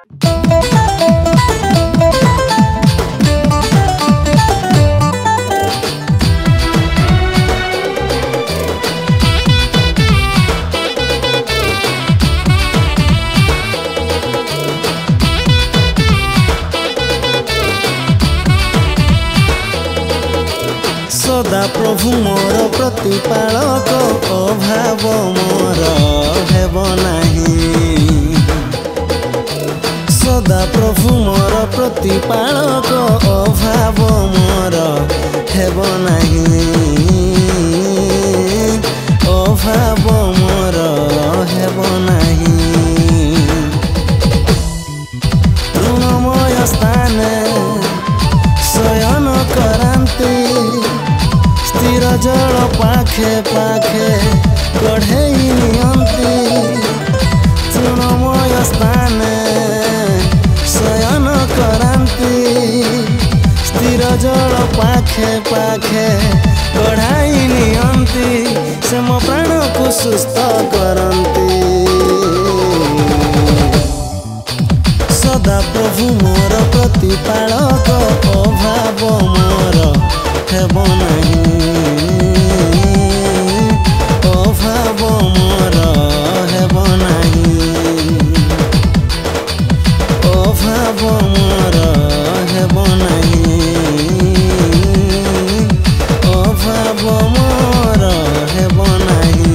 सदा प्रभु मोर प्रतिपालक अभाव मोर हेब नहीं। सदा प्रभु मोर प्रतिपालक अभाव मोर हेब नहीं। अभाव मोर हेब नहीं। तृणमय स्थान शयन करांती स्थिर जल पाखे पाखे कढ़ई नियंती। तृणमय स्थान शयन करांती स्थिर जल पाखे पाखे कढ़ाई नियंती। से मो प्राण को सुस्थ करंती। सदा प्रभु मोर प्रतिपालक अभाव मोर हेब नहीं। अभाव मोर हेब नहीं। अभाव मोर हेब नहीं। अभाव मोर हेब नहीं।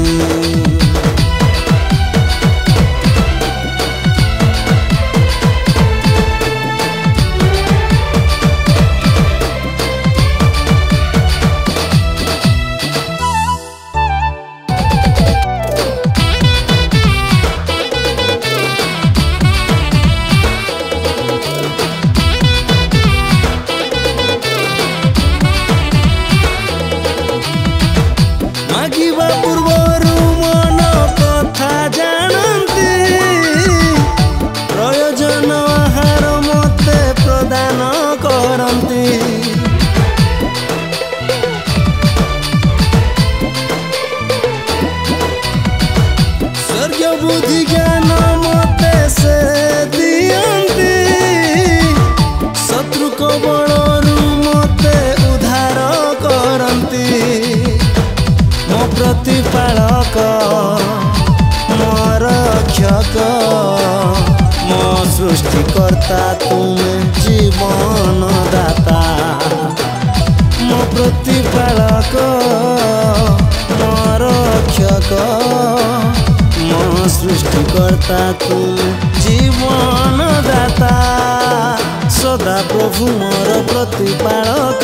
मागिबा पूर्वरु मन कथा जानती। प्रयोजन आहार मते प्रदान करती। स्वर्ग बुद्धि ज्ञान मते से दियंती। शत्रु कबलरु मते उद्धार करती। मो प्रतिपालक मो रक्षक मो सृष्टिकर्ता तुमे जीवन दाता। मो प्रतिपालक मो रक्षक मो सृष्टिकर्ता तुमे जीवन दाता। सदा प्रभु मोर प्रतिपालक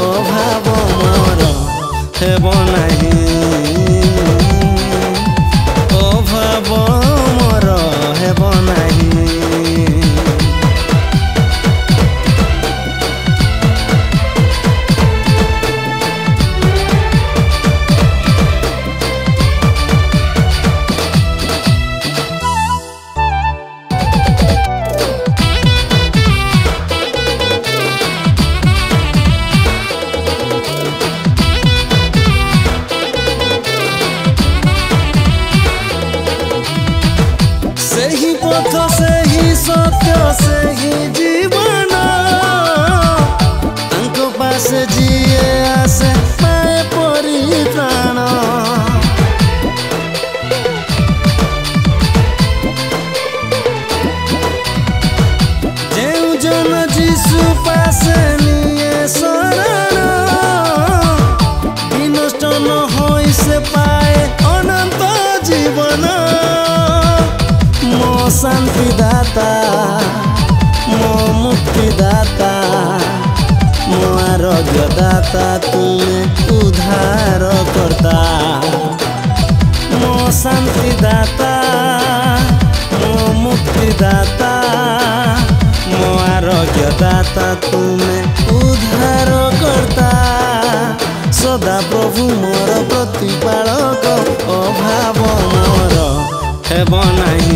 अभाव मोर हेब नहीं। अभाव मोर हेब नहीं। सही पथ सही सत्य सही जीवन तांको पास जीए आसे पाए परित्राण। जेउ जन जीसु पास निये शरण विनष्ट न होई से पाए अनंत जीवन। मो शांतिदाता मो मुक्तिदाता मो आरोग्यदाता तुमे उद्धार करता। मो शांतिदाता मो मुक्तिदाता मो आरोग्यदाता तुमे उद्धार करता। सदा प्रभु मोर प्रतिपालक अभाव मोर हेब नहीं।